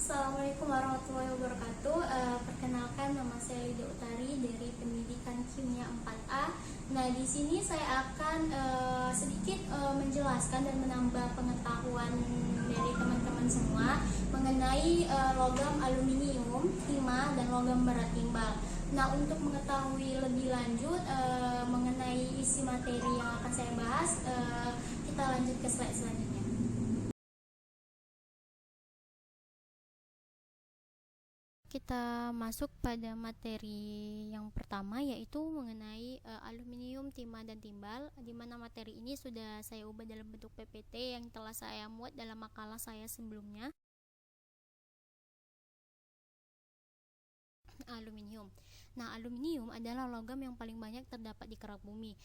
Assalamualaikum warahmatullahi wabarakatuh. Perkenalkan, nama saya Lida Utari dari Pendidikan Kimia 4A. Nah, di sini saya akan sedikit menjelaskan dan menambah pengetahuan dari teman-teman semua mengenai logam aluminium, timah, dan logam berat timbal. Nah, untuk mengetahui lebih lanjut mengenai isi materi yang akan saya bahas, kita lanjut ke slide selanjutnya. Kita masuk pada materi yang pertama, yaitu mengenai aluminium, timah, dan timbal, di mana materi ini sudah saya ubah dalam bentuk PPT yang telah saya muat dalam makalah saya sebelumnya. Aluminium. Nah, aluminium adalah logam yang paling banyak terdapat di kerak bumi.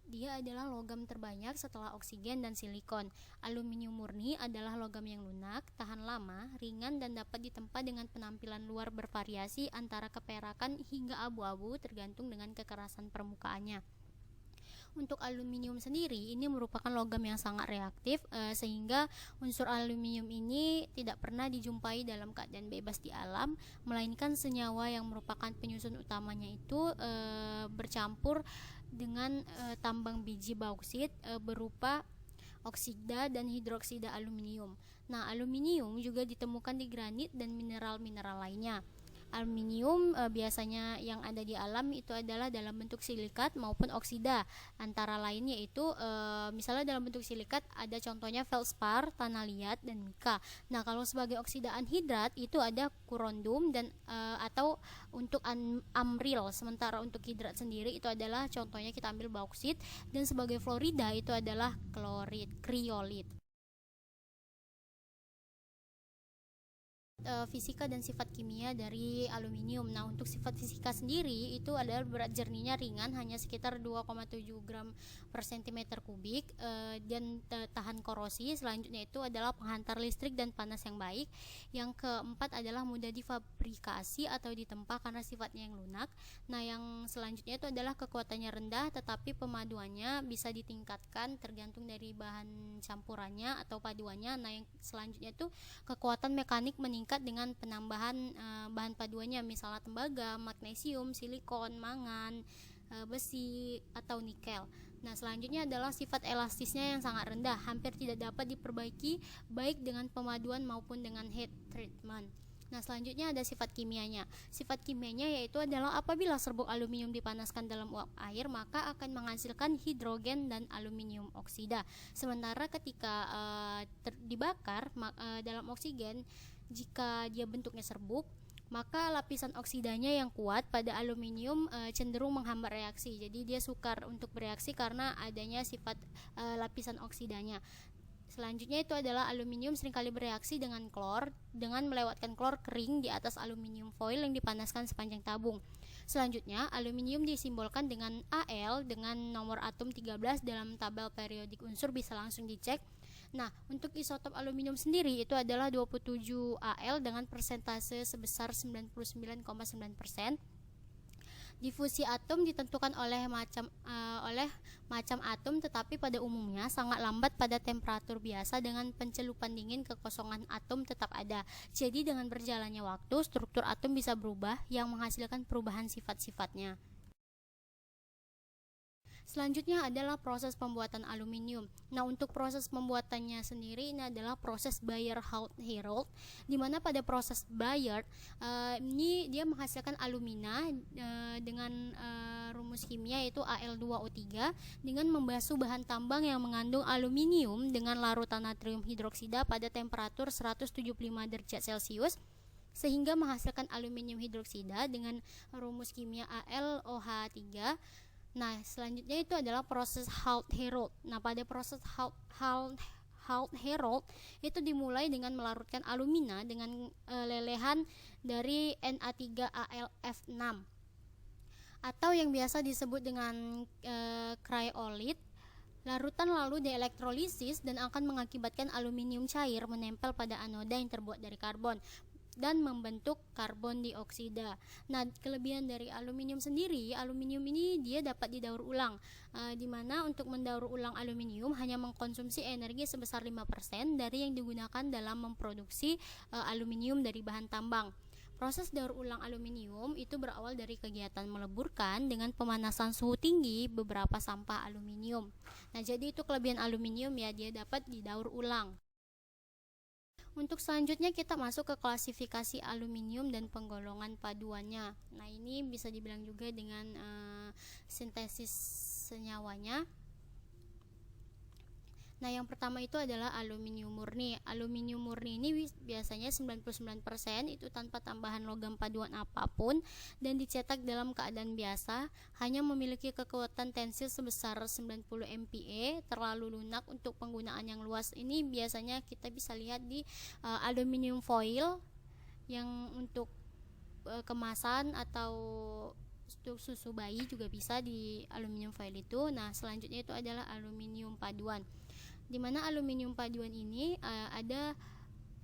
Dia adalah logam terbanyak setelah oksigen dan silikon. Aluminium murni adalah logam yang lunak, tahan lama, ringan, dan dapat ditempa dengan penampilan luar bervariasi antara keperakan hingga abu-abu tergantung dengan kekerasan permukaannya. Untuk aluminium sendiri, ini merupakan logam yang sangat reaktif, sehingga unsur aluminium ini tidak pernah dijumpai dalam keadaan bebas di alam, melainkan senyawa yang merupakan penyusun utamanya itu bercampur dengan tambang biji bauksit berupa oksida dan hidroksida aluminium. Nah, aluminium juga ditemukan di granit dan mineral-mineral lainnya. Aluminium biasanya yang ada di alam itu adalah dalam bentuk silikat maupun oksida. Antara lain yaitu misalnya dalam bentuk silikat ada contohnya feldspar, tanah liat, dan mika. Nah, kalau sebagai oksida anhidrat itu ada korundum dan atau untuk amril. Sementara untuk hidrat sendiri itu adalah contohnya kita ambil bauksit, dan sebagai fluorida itu adalah klorid, kriolit. Fisika dan sifat kimia dari aluminium. Nah, untuk sifat fisika sendiri itu adalah berat jernihnya ringan, hanya sekitar 2,7 gram per cm kubik, dan tahan korosi. Selanjutnya itu adalah penghantar listrik dan panas yang baik. Yang keempat adalah mudah difabrikasi atau ditempa karena sifatnya yang lunak. Nah, yang selanjutnya itu adalah kekuatannya rendah tetapi pemaduannya bisa ditingkatkan tergantung dari bahan campurannya atau paduannya. Nah, yang selanjutnya itu kekuatan mekanik meningkat dengan penambahan bahan paduannya, misalnya tembaga, magnesium, silikon, mangan, besi, atau nikel. Nah, selanjutnya adalah sifat elastisnya yang sangat rendah, hampir tidak dapat diperbaiki baik dengan pemaduan maupun dengan heat treatment. Nah, selanjutnya ada sifat kimianya. Sifat kimianya yaitu adalah apabila serbuk aluminium dipanaskan dalam uap air, maka akan menghasilkan hidrogen dan aluminium oksida. Sementara ketika dibakar dalam oksigen, jika dia bentuknya serbuk, maka lapisan oksidanya yang kuat pada aluminium cenderung menghambat reaksi. Jadi dia sukar untuk bereaksi karena adanya sifat lapisan oksidanya. Selanjutnya itu adalah aluminium seringkali bereaksi dengan klor dengan melewatkan klor kering di atas aluminium foil yang dipanaskan sepanjang tabung. Selanjutnya, aluminium disimbolkan dengan Al dengan nomor atom 13 dalam tabel periodik unsur, bisa langsung dicek. Nah, untuk isotop aluminium sendiri itu adalah 27 Al dengan persentase sebesar 99,9%. Difusi atom ditentukan oleh macam atom, tetapi pada umumnya sangat lambat pada temperatur biasa dengan pencelupan dingin, kekosongan atom tetap ada. Jadi dengan berjalannya waktu, struktur atom bisa berubah yang menghasilkan perubahan sifat-sifatnya. Selanjutnya adalah proses pembuatan aluminium. Nah, untuk proses pembuatannya sendiri ini adalah proses Bayer-Heroult, di mana pada proses Bayer ini dia menghasilkan alumina dengan rumus kimia yaitu Al2O3 dengan membasuh bahan tambang yang mengandung aluminium dengan larutan natrium hidroksida pada temperatur 175 derajat Celcius sehingga menghasilkan aluminium hidroksida dengan rumus kimia AlOH3. Nah, selanjutnya itu adalah proses Heroult. Nah, pada proses Heroult itu dimulai dengan melarutkan alumina dengan lelehan dari Na3AlF6 atau yang biasa disebut dengan kriolit. Larutan lalu dielektrolisis dan akan mengakibatkan aluminium cair menempel pada anoda yang terbuat dari karbon. dan membentuk karbon dioksida. Nah, kelebihan dari aluminium sendiri, aluminium ini dia dapat didaur ulang, di mana untuk mendaur ulang aluminium hanya mengkonsumsi energi sebesar 5% dari yang digunakan dalam memproduksi aluminium dari bahan tambang. Proses daur ulang aluminium itu berawal dari kegiatan meleburkan dengan pemanasan suhu tinggi beberapa sampah aluminium. Nah, jadi itu kelebihan aluminium ya, dia dapat didaur ulang. Untuk selanjutnya kita masuk ke klasifikasi aluminium dan penggolongan paduannya. Nah, ini bisa dibilang juga dengan sintesis senyawanya. Nah, yang pertama itu adalah aluminium murni. Aluminium murni ini biasanya 99% itu tanpa tambahan logam paduan apapun dan dicetak dalam keadaan biasa, hanya memiliki kekuatan tensil sebesar 90 MPa, terlalu lunak untuk penggunaan yang luas. Ini biasanya kita bisa lihat di aluminium foil yang untuk kemasan atau untuk susu bayi juga bisa di aluminium foil itu. Nah, selanjutnya itu adalah aluminium paduan, di mana aluminium paduan ini ada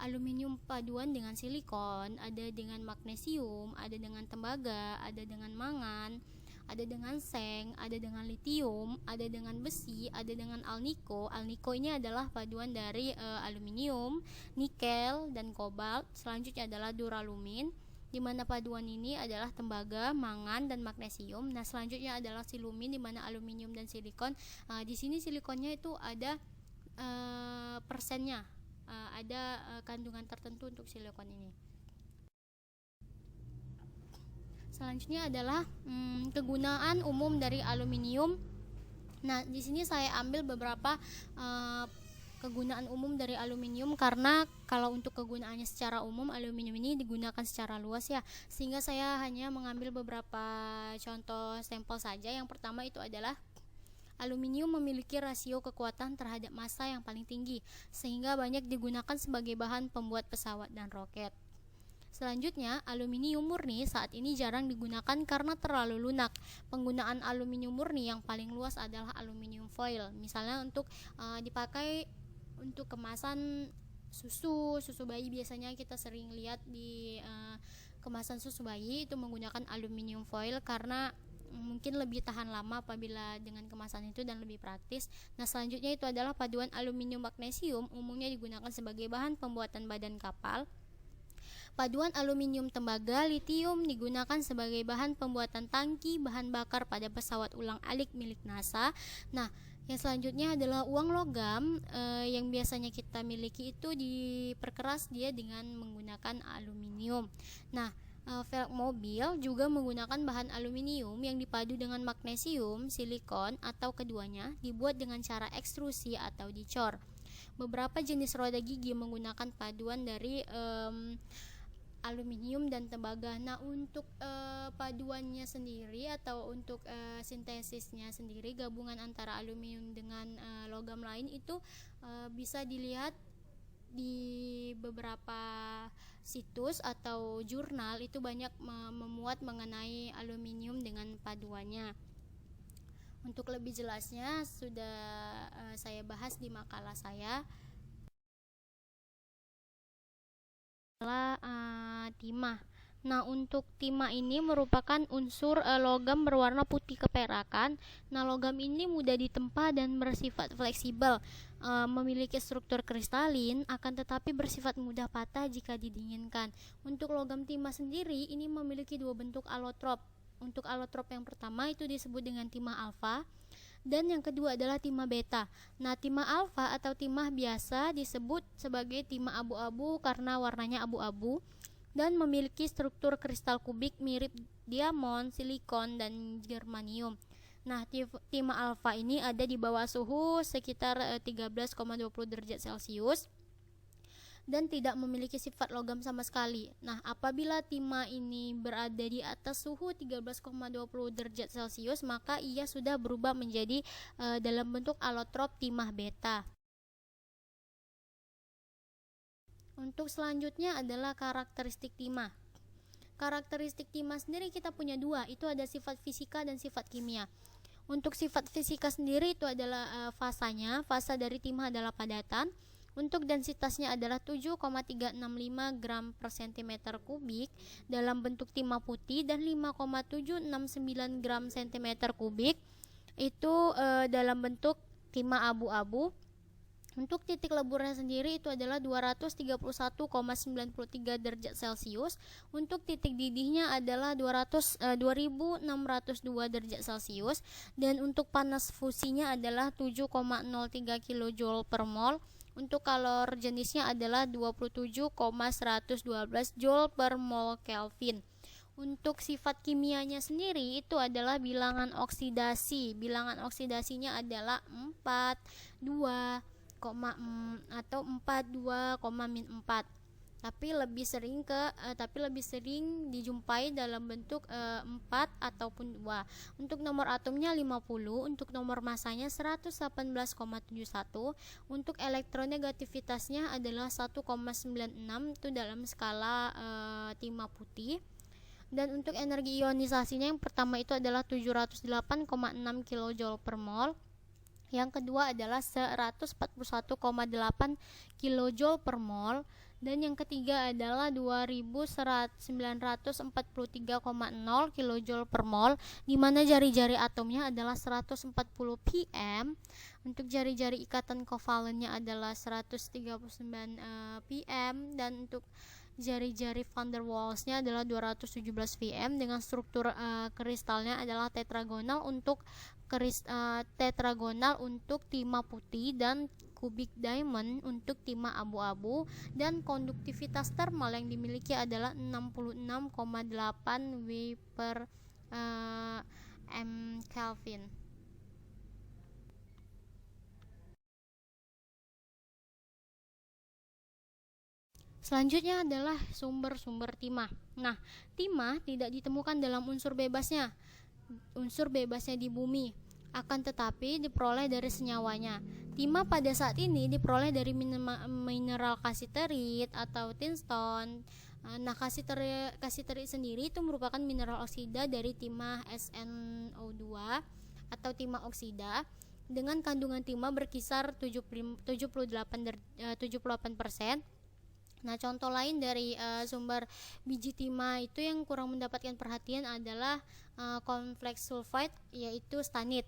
aluminium paduan dengan silikon, ada dengan magnesium, ada dengan tembaga, ada dengan mangan, ada dengan seng, ada dengan litium, ada dengan besi, ada dengan alniko. Alniko ini adalah paduan dari aluminium, nikel, dan kobalt. Selanjutnya adalah duralumin, di mana paduan ini adalah tembaga, mangan, dan magnesium. Nah, selanjutnya adalah silumin, di mana aluminium dan silikon. Di sini silikonnya itu ada persennya, ada kandungan tertentu untuk silikon ini. Selanjutnya adalah kegunaan umum dari aluminium. Nah, di sini saya ambil beberapa kegunaan umum dari aluminium, karena kalau untuk kegunaannya secara umum aluminium ini digunakan secara luas ya, sehingga saya hanya mengambil beberapa contoh sampel saja. Yang pertama itu adalah aluminium memiliki rasio kekuatan terhadap massa yang paling tinggi, sehingga banyak digunakan sebagai bahan pembuat pesawat dan roket. Selanjutnya, aluminium murni saat ini jarang digunakan karena terlalu lunak. Penggunaan aluminium murni yang paling luas adalah aluminium foil, misalnya untuk dipakai untuk kemasan susu bayi. Biasanya kita sering lihat di kemasan susu bayi itu menggunakan aluminium foil karena mungkin lebih tahan lama apabila dengan kemasan itu dan lebih praktis. Nah, selanjutnya itu adalah paduan aluminium magnesium, umumnya digunakan sebagai bahan pembuatan badan kapal. Paduan aluminium tembaga litium digunakan sebagai bahan pembuatan tangki bahan bakar pada pesawat ulang-alik milik NASA. Nah, yang selanjutnya adalah uang logam yang biasanya kita miliki itu diperkeras dia dengan menggunakan aluminium. Nah, velg mobil juga menggunakan bahan aluminium yang dipadu dengan magnesium, silikon, atau keduanya dibuat dengan cara ekstrusi atau dicor. Beberapa jenis roda gigi menggunakan paduan dari aluminium dan tembaga. Nah, untuk paduannya sendiri atau untuk sintesisnya sendiri, gabungan antara aluminium dengan logam lain itu bisa dilihat di beberapa situs atau jurnal, itu banyak memuat mengenai aluminium dengan paduannya. Untuk lebih jelasnya sudah saya bahas di makalah saya. Timah. Nah, untuk timah ini merupakan unsur logam berwarna putih keperakan. Nah, logam ini mudah ditempa dan bersifat fleksibel, memiliki struktur kristalin, akan tetapi bersifat mudah patah jika didinginkan. Untuk logam timah sendiri ini memiliki dua bentuk alotrop. Untuk alotrop yang pertama itu disebut dengan timah alfa, dan yang kedua adalah timah beta. Nah, timah alfa atau timah biasa disebut sebagai timah abu-abu karena warnanya abu-abu dan memiliki struktur kristal kubik mirip diamond, silikon, dan germanium. Nah, timah alfa ini ada di bawah suhu sekitar 13,20 derajat Celcius dan tidak memiliki sifat logam sama sekali. Nah, apabila timah ini berada di atas suhu 13,20 derajat Celcius, maka ia sudah berubah menjadi dalam bentuk alotrop timah beta. Untuk selanjutnya adalah karakteristik timah. Karakteristik timah sendiri kita punya dua, itu ada sifat fisika dan sifat kimia. Untuk sifat fisika sendiri itu adalah fasanya. Fasa dari timah adalah padatan. Untuk densitasnya adalah 7,365 gram per centimeter kubik dalam bentuk timah putih dan 5,769 gram centimeter kubik itu dalam bentuk timah abu-abu. Untuk titik leburnya sendiri itu adalah 231,93 derajat Celcius. Untuk titik didihnya adalah 2602 derajat Celcius. Dan untuk panas fusinya adalah 7,03 kJ per mol. Untuk kalor jenisnya adalah 27,112 Joule per mol Kelvin. Untuk sifat kimianya sendiri itu adalah bilangan oksidasi. Bilangan oksidasinya adalah 4, 2, atau 42, -4. Tapi lebih sering dijumpai dalam bentuk 4 ataupun 2. Untuk nomor atomnya 50, untuk nomor masanya 118,71. Untuk elektronegativitasnya adalah 1,96 itu dalam skala timah putih. Dan untuk energi ionisasinya yang pertama itu adalah 708,6 kJ per mol. Yang kedua adalah 141,8 kJ per mol. Dan yang ketiga adalah 2943,0 kJ per mol, di mana jari-jari atomnya adalah 140 pm. Untuk jari-jari ikatan kovalennya adalah 139 pm. Dan untuk jari-jari van der Waals-nya adalah 217 pm dengan struktur kristalnya adalah tetragonal untuk timah putih dan kubik diamond untuk timah abu-abu, dan konduktivitas thermal yang dimiliki adalah 66,8 W per M Kelvin. Selanjutnya adalah sumber-sumber timah. Nah, timah tidak ditemukan dalam unsur bebasnya di bumi, akan tetapi diperoleh dari senyawanya. Timah pada saat ini diperoleh dari mineral kasiterit atau tinstone. Nah, kasiterit sendiri itu merupakan mineral oksida dari timah SnO2 atau timah oksida dengan kandungan timah berkisar 78%. Nah, contoh lain dari sumber biji timah itu yang kurang mendapatkan perhatian adalah kompleks sulfide, yaitu stanit.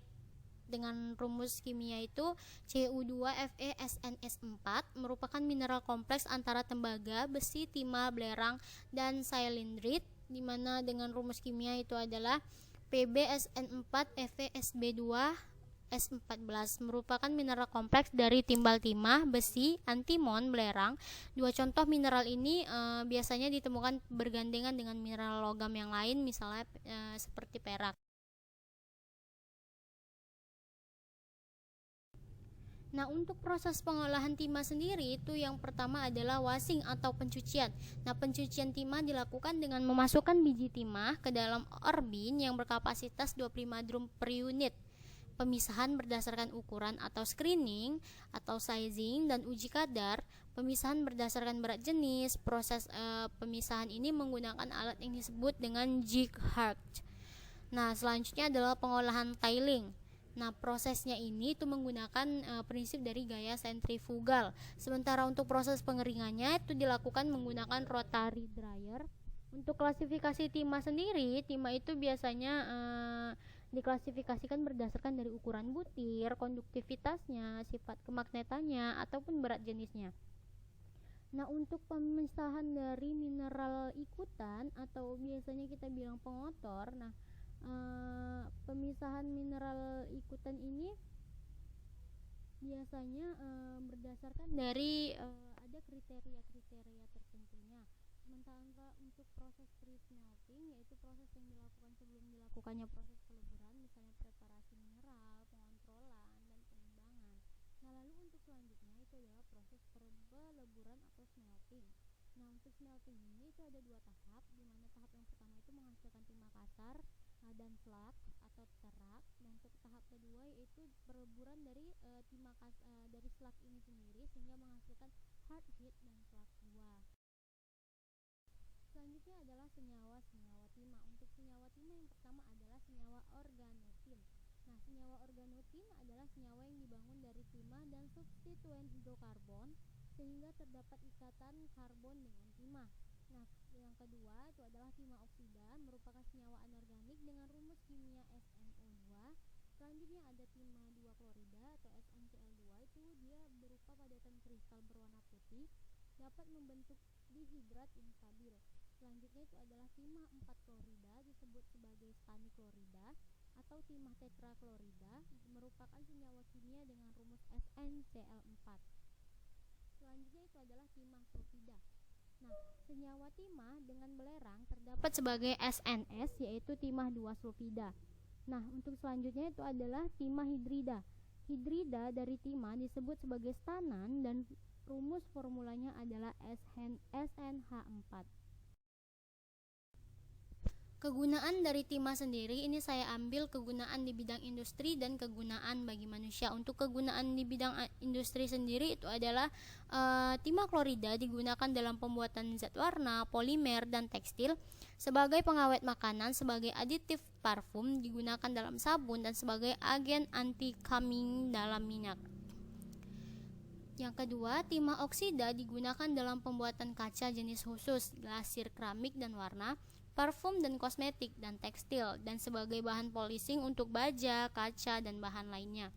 Dengan rumus kimia itu Cu2FeSnS4 merupakan mineral kompleks antara tembaga, besi, timah, belerang, dan silindrit, di mana dengan rumus kimia itu adalah PbSn4FeSb2 S14 merupakan mineral kompleks dari timbal timah, besi, antimon, belerang. Dua contoh mineral ini biasanya ditemukan bergandengan dengan mineral logam yang lain, misalnya seperti perak. Nah, untuk proses pengolahan timah sendiri itu yang pertama adalah washing atau pencucian. Nah, pencucian timah dilakukan dengan memasukkan biji timah ke dalam orbin yang berkapasitas 25 drum per unit. Pemisahan berdasarkan ukuran atau screening atau sizing, dan uji kadar. Pemisahan berdasarkan berat jenis. Proses pemisahan ini menggunakan alat yang disebut dengan jig head. Nah, selanjutnya adalah pengolahan tiling. Nah, prosesnya ini itu menggunakan prinsip dari gaya sentrifugal. Sementara untuk proses pengeringannya itu dilakukan menggunakan rotary dryer. Untuk klasifikasi timah sendiri, timah itu biasanya diklasifikasikan berdasarkan dari ukuran butir, konduktivitasnya, sifat kemagnetannya, ataupun berat jenisnya. Nah, untuk pemisahan dari mineral ikutan atau biasanya kita bilang pengotor, nah pemisahan mineral ikutan ini biasanya berdasarkan dari ada kriteria-kriteria tertentunya. Sementara untuk proses pre-smelting, yaitu proses yang dilakukan sebelum dilakukannya proses peleburan, misalnya preparasi mineral, pengontrolan, dan penimbangan. Nah, lalu untuk selanjutnya itu adalah proses peleburan atau smelting. Nah, untuk smelting ini itu ada dua tahap, di mana tahap yang pertama itu menghasilkan timah kasar dan slag atau terak. Dan untuk tahap kedua yaitu peleburan dari dari slag ini sendiri sehingga menghasilkan hard hit dan slag 2. Selanjutnya adalah senyawa timah. Untuk senyawa timah yang pertama adalah senyawa organotin. Nah, senyawa organotin adalah senyawa yang dibangun dari timah dan substituen hidrokarbon sehingga terdapat ikatan karbon dengan timah. Nah, yang kedua itu adalah timah oksida, merupakan senyawa anorganik dengan rumus kimia SnO2. Selanjutnya ada timah 2 klorida atau SnCl2, itu dia berupa padatan kristal berwarna putih, dapat membentuk dihidrat instabil. Selanjutnya itu adalah timah 4 klorida, disebut sebagai staniklorida atau timah tetraklorida, merupakan senyawa kimia dengan rumus SnCl4. Selanjutnya itu adalah timah sulfida. Nah, senyawa timah dengan belerang terdapat sebagai SNS, yaitu timah 2 sulfida. Nah, untuk selanjutnya itu adalah timah hidrida. Hidrida dari timah disebut sebagai stanan dan rumus formulanya adalah SnH4. Kegunaan dari timah sendiri ini saya ambil kegunaan di bidang industri dan kegunaan bagi manusia. Untuk kegunaan di bidang industri sendiri itu adalah timah klorida digunakan dalam pembuatan zat warna, polimer, dan tekstil, sebagai pengawet makanan, sebagai aditif parfum, digunakan dalam sabun, dan sebagai agen anti-cumming dalam minyak. Yang kedua, timah oksida digunakan dalam pembuatan kaca jenis khusus, glasir keramik dan warna, parfum dan kosmetik, dan tekstil, dan sebagai bahan polishing untuk baja, kaca, dan bahan lainnya.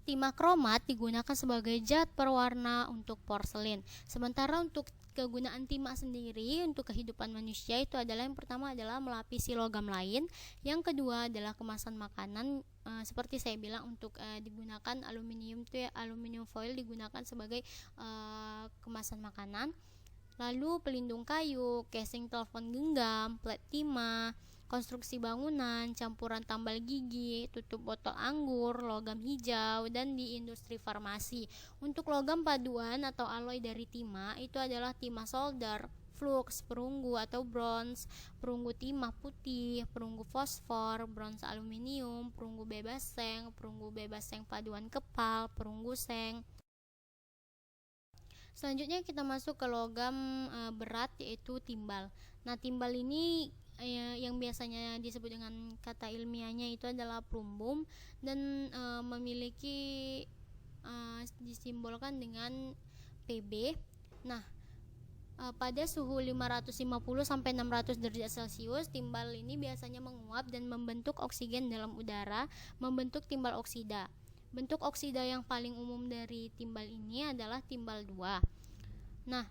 Timah kromat digunakan sebagai zat perwarna untuk porselin. Sementara untuk kegunaan timah sendiri untuk kehidupan manusia itu adalah, yang pertama adalah melapisi logam lain, yang kedua adalah kemasan makanan, seperti saya bilang untuk digunakan aluminium itu ya, aluminium foil digunakan sebagai kemasan makanan. Lalu pelindung kayu, casing telepon genggam, plat timah, konstruksi bangunan, campuran tambal gigi, tutup botol anggur, logam hijau, dan di industri farmasi. Untuk logam paduan atau alloy dari timah itu adalah timah solder, flux, perunggu atau bronze, perunggu timah putih, perunggu fosfor, bronze aluminium, perunggu bebas seng paduan kepal, perunggu seng. Selanjutnya kita masuk ke logam berat, yaitu timbal. Nah, timbal ini yang biasanya disebut dengan kata ilmiahnya itu adalah plumbum, dan memiliki disimbolkan dengan Pb. Nah, pada suhu 550 sampai 600 derajat Celcius, timbal ini biasanya menguap dan membentuk oksigen dalam udara, membentuk timbal oksida. Bentuk oksida yang paling umum dari timbal ini adalah timbal 2. Nah,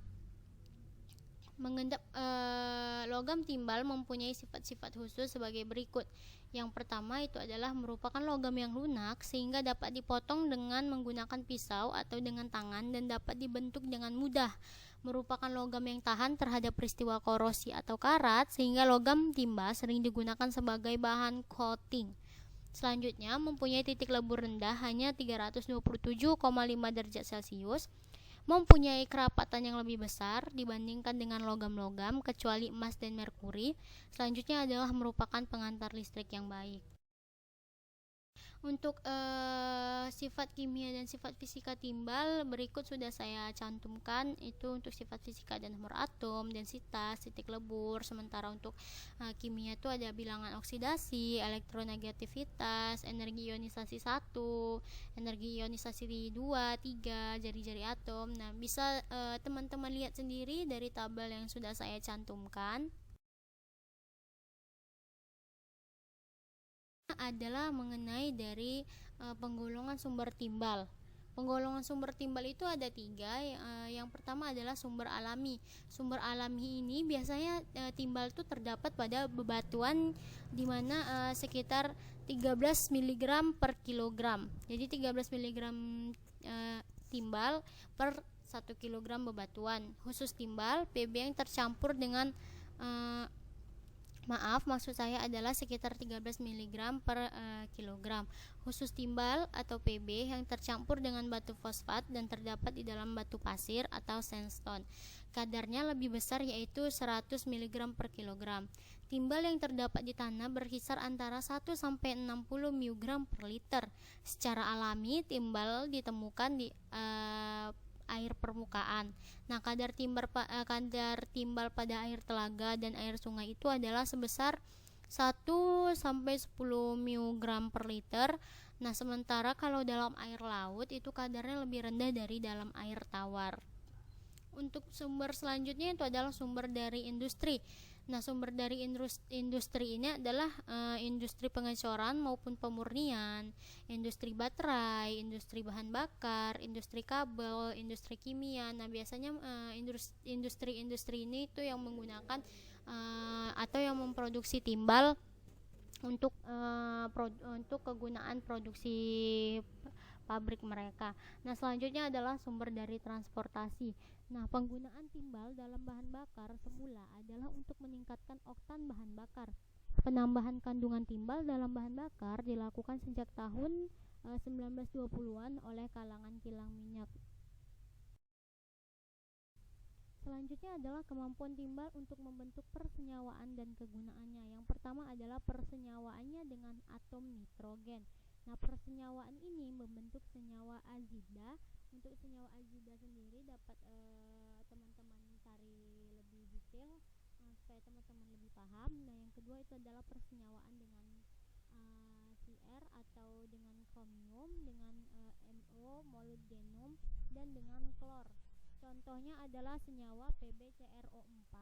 logam timbal mempunyai sifat-sifat khusus sebagai berikut. Yang pertama itu adalah merupakan logam yang lunak sehingga dapat dipotong dengan menggunakan pisau atau dengan tangan dan dapat dibentuk dengan mudah. Merupakan logam yang tahan terhadap peristiwa korosi atau karat, sehingga logam timbal sering digunakan sebagai bahan coating. Selanjutnya, mempunyai titik lebur rendah hanya 327,5 derajat Celcius, mempunyai kerapatan yang lebih besar dibandingkan dengan logam-logam kecuali emas dan merkuri. Selanjutnya adalah merupakan pengantar listrik yang baik. Untuk sifat kimia dan sifat fisika timbal berikut sudah saya cantumkan, itu untuk sifat fisika dan nomor atom, densitas, titik lebur. Sementara untuk kimia itu ada bilangan oksidasi, elektronegativitas, energi ionisasi 1, energi ionisasi 2, 3, jari-jari atom. Nah, bisa teman-teman lihat sendiri dari tabel yang sudah saya cantumkan. Adalah mengenai dari penggolongan sumber timbal. Penggolongan sumber timbal itu ada 3. Yang pertama adalah sumber alami. Sumber alami ini biasanya timbal itu terdapat pada bebatuan di mana sekitar 13 mg per kilogram. Jadi 13 mg timbal per 1 kg bebatuan. Khusus timbal Pb yang tercampur dengan maksud saya adalah sekitar 13 mg per kilogram. Khusus timbal atau Pb yang tercampur dengan batu fosfat dan terdapat di dalam batu pasir atau sandstone. Kadarnya lebih besar, yaitu 100 mg per kilogram. Timbal yang terdapat di tanah berkisar antara 1 sampai 60 mg per liter. Secara alami, timbal ditemukan di air permukaan. Nah, kadar timbal pada air telaga dan air sungai itu adalah sebesar 1 sampai 10 mg per liter. Nah, sementara kalau dalam air laut itu kadarnya lebih rendah dari dalam air tawar. Untuk sumber selanjutnya itu adalah sumber dari industri. Nah, sumber dari industri ini adalah industri pengecoran maupun pemurnian, industri baterai, industri bahan bakar, industri kabel, industri kimia. Nah, biasanya industri-industri ini itu yang menggunakan atau yang memproduksi timbal untuk untuk kegunaan produksi pabrik mereka. Nah, selanjutnya adalah sumber dari transportasi. Nah, penggunaan timbal dalam bahan bakar semula adalah untuk meningkatkan oktan bahan bakar. Penambahan kandungan timbal dalam bahan bakar dilakukan sejak tahun 1920-an oleh kalangan kilang minyak. Selanjutnya adalah kemampuan timbal untuk membentuk persenyawaan dan kegunaannya. Yang pertama adalah persenyawaannya dengan atom nitrogen. Nah, persenyawaan ini membentuk senyawa azida. Untuk senyawa azida sendiri dapat teman-teman cari lebih detail supaya teman-teman lebih paham. Nah, yang kedua itu adalah persenyawaan dengan Cr atau dengan kromium, dengan MO, molybdenum, dan dengan klor. Contohnya adalah senyawa PbCrO4,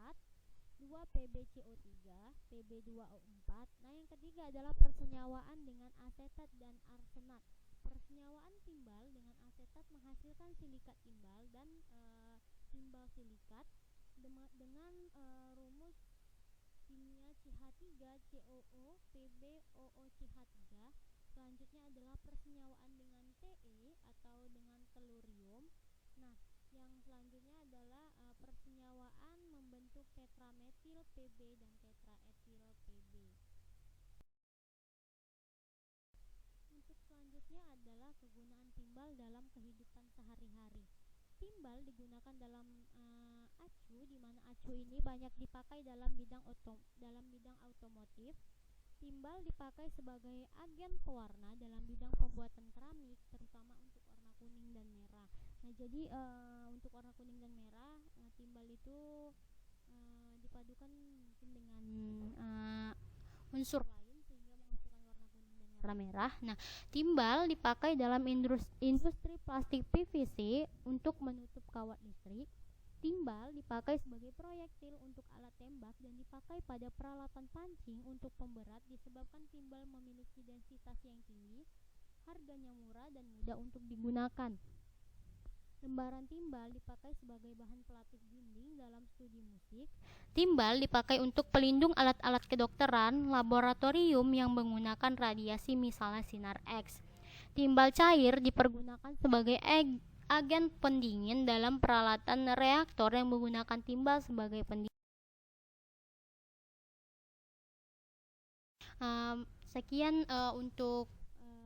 2PbCO3, Pb2O4. Nah, yang ketiga adalah persenyawaan dengan asetat dan arsenat. Persenyawaan timbal dengan asetat menghasilkan silikat timbal dan timbal silikat dengan rumus kimia CH3COO PbOOCH3. Selanjutnya adalah persenyawaan dengan Te atau dengan telurium. Nah, yang selanjutnya adalah persenyawaan membentuk tetrametil Pb dan tetraetil Pb. Untuk selanjutnya adalah kegunaan timbal dalam kehidupan sehari-hari. Timbal digunakan dalam acu, di mana acu ini banyak dipakai dalam bidang otomotif. Timbal dipakai sebagai agen pewarna dalam bidang pembuatan keramik, terutama untuk warna kuning dan merah. Nah, jadi untuk warna kuning dan merah, timbal itu dipadukan mungkin dengan unsur lain sehingga menghasilkan warna kuning dan warna merah. Nah, timbal dipakai dalam industri plastik PVC untuk menutup kawat listrik. Timbal dipakai sebagai proyektil untuk alat tembak dan dipakai pada peralatan pancing untuk pemberat disebabkan timbal memiliki densitas yang tinggi, harganya murah dan mudah untuk digunakan. Lembaran timbal dipakai sebagai bahan pelapis dinding dalam studi musik. Timbal dipakai untuk pelindung alat-alat kedokteran, laboratorium yang menggunakan radiasi misalnya sinar X. Timbal cair dipergunakan sebagai agen pendingin dalam peralatan reaktor yang menggunakan timbal sebagai pendingin. Sekian untuk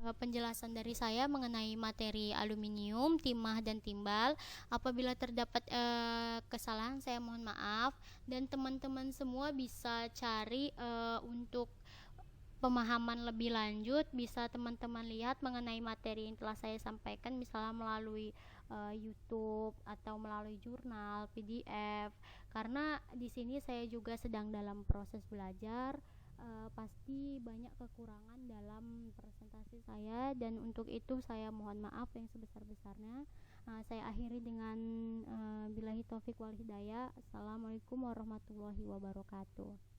penjelasan dari saya mengenai materi aluminium, timah, dan timbal. Apabila terdapat kesalahan, saya mohon maaf. Dan teman-teman semua bisa cari untuk pemahaman lebih lanjut, bisa teman-teman lihat mengenai materi yang telah saya sampaikan, misalnya melalui YouTube atau melalui jurnal, PDF. Karena di sini saya juga sedang dalam proses belajar, pasti banyak kekurangan dalam presentasi saya, dan untuk itu saya mohon maaf yang sebesar-besarnya. Saya akhiri dengan billahi taufik wal hidayah. Assalamualaikum warahmatullahi wabarakatuh.